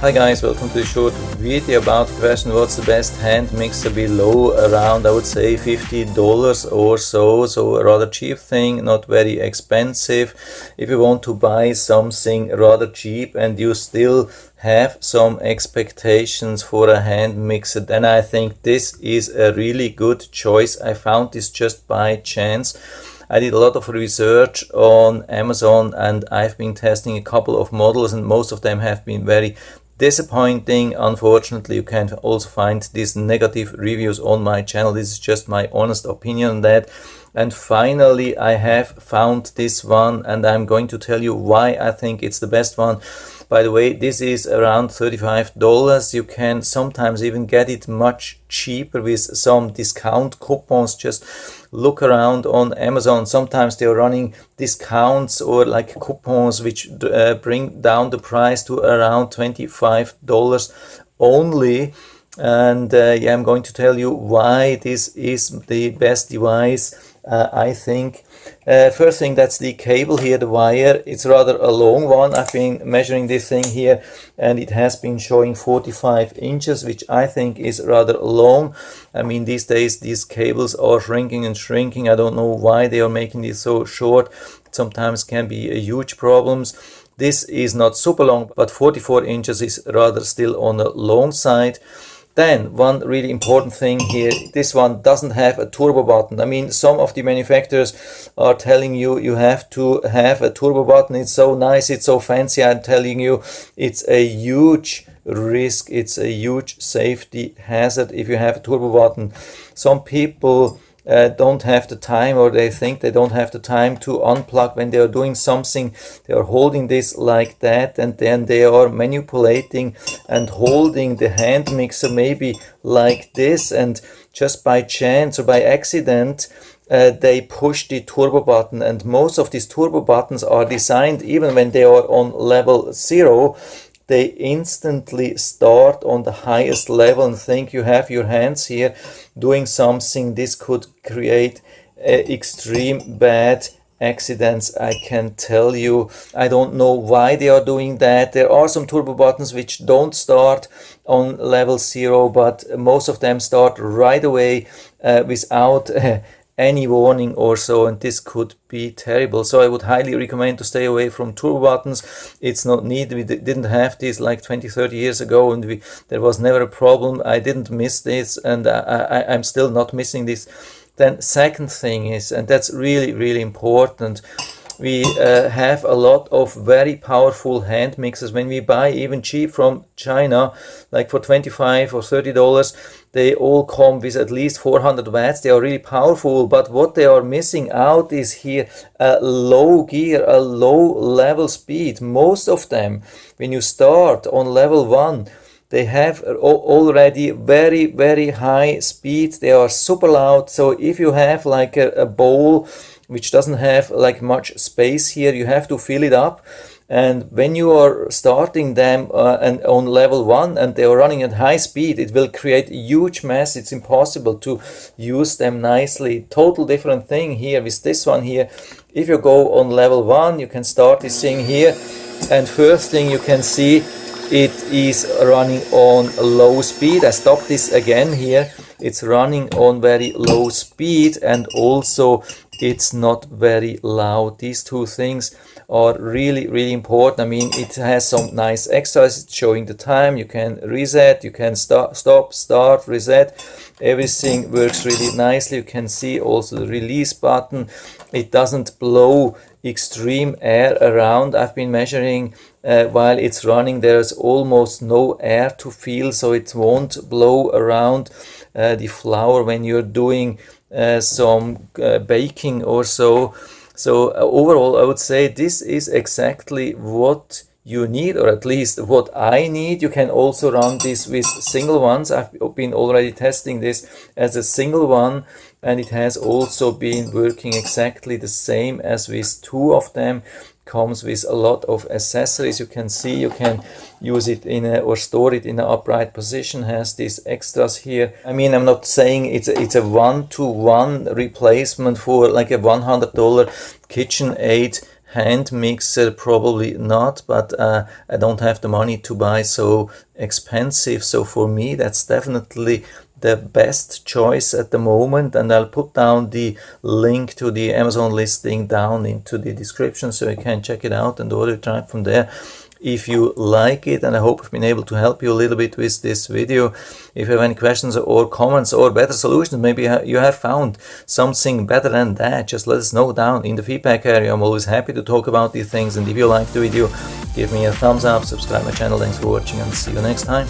Hi guys, welcome to the short video about the question what's the best hand mixer below around, I would say $50 or so. So a rather cheap thing, not very expensive. If you want to buy something rather cheap and you still have some expectations for a hand mixer, then I think this is a really good choice. I found this just by chance. I did a lot of research on Amazon and I've been testing a couple of models and most of them have been very disappointing. Unfortunately, you can also find these negative reviews on my channel. This is just my honest opinion on that. And finally, I have found this one and I'm going to tell you why I think it's the best one. By the way, this is around $35. You can sometimes even get it much cheaper with some discount coupons. Just look around on Amazon. Sometimes they're running discounts or like coupons which bring down the price to around $25 only. And yeah, I'm going to tell you why this is the best device, I think. First thing, that's the cable here, the wire. It's rather a long one. I've been measuring this thing here and it has been showing 45 inches, which I think is rather long. I mean, these days these cables are shrinking and shrinking. I don't know why they are making this so short. Sometimes can be a huge problems. This is not super long, but 44 inches is rather still on the long side. Then one really important thing here, this one doesn't have a turbo button. I mean, some of the manufacturers are telling you you have to have a turbo button. It's so nice, it's so fancy. I'm telling you, it's a huge risk. It's a huge safety hazard if you have a turbo button. Some people don't have the time, or they think they don't have the time to unplug when they are doing something. They are holding this like that and then they are manipulating and holding the hand mixer maybe like this, and just by chance or by accident they push the turbo button. And most of these turbo buttons are designed, even when they are on level 0, they instantly start on the highest level and think you have your hands here doing something. This could create extreme bad accidents, I can tell you. I don't know why they are doing that. There are some turbo buttons which don't start on level 0, but most of them start right away without any warning or so, and this could be terrible. So I would highly recommend to stay away from turbo buttons. It's not needed. We didn't have this like 20-30 years ago and there was never a problem. I didn't miss this and I'm still not missing this. Then second thing is, and that's really important, we have a lot of very powerful hand mixers. When we buy even cheap from China, like for $25 or $30, they all come with at least 400 watts. They are really powerful, but what they are missing out is here a low gear, a low level speed. Most of them, when you start on level 1, they have already very high speed. They are super loud. So if you have like a bowl which doesn't have like much space here, you have to fill it up. And when you are starting them and on level 1 and they are running at high speed, it will create a huge mess. It's impossible to use them nicely. Total different thing here with this one here. If you go on level 1, you can start this thing here, and first thing you can see, it is running on low speed. I stop this again here. It's running on very low speed and also it's not very loud. These two things are really important. I mean, it has some nice extras. It's showing the time. You can reset, you can stop, start, reset. Everything works really nicely. You can see also the release button. It doesn't blow extreme air around. I've been measuring while it's running. There's almost no air to feel, so it won't blow around the flour when you're doing some baking or so. So overall, I would say this is exactly what you need, or at least what I need. You can also run this with single ones. I've been already testing this as a single one, and it has also been working exactly the same as with two of them. Comes with a lot of accessories. You can see you can use it in or store it in an upright position. Has these extras here. I mean, I'm not saying it's a one-to-one replacement for like a $100 KitchenAid hand mixer, probably not, but I don't have the money to buy so expensive. So for me, that's definitely the best choice at the moment, and I'll put down the link to the Amazon listing down into the description so you can check it out and order it right from there if you like it. And I hope I've been able to help you a little bit with this video. If you have any questions or comments or better solutions, maybe you have found something better than that, just let us know down in the feedback area. I'm always happy to talk about these things, and if you like the video, give me a thumbs up, subscribe my channel. Thanks for watching, and see you next time.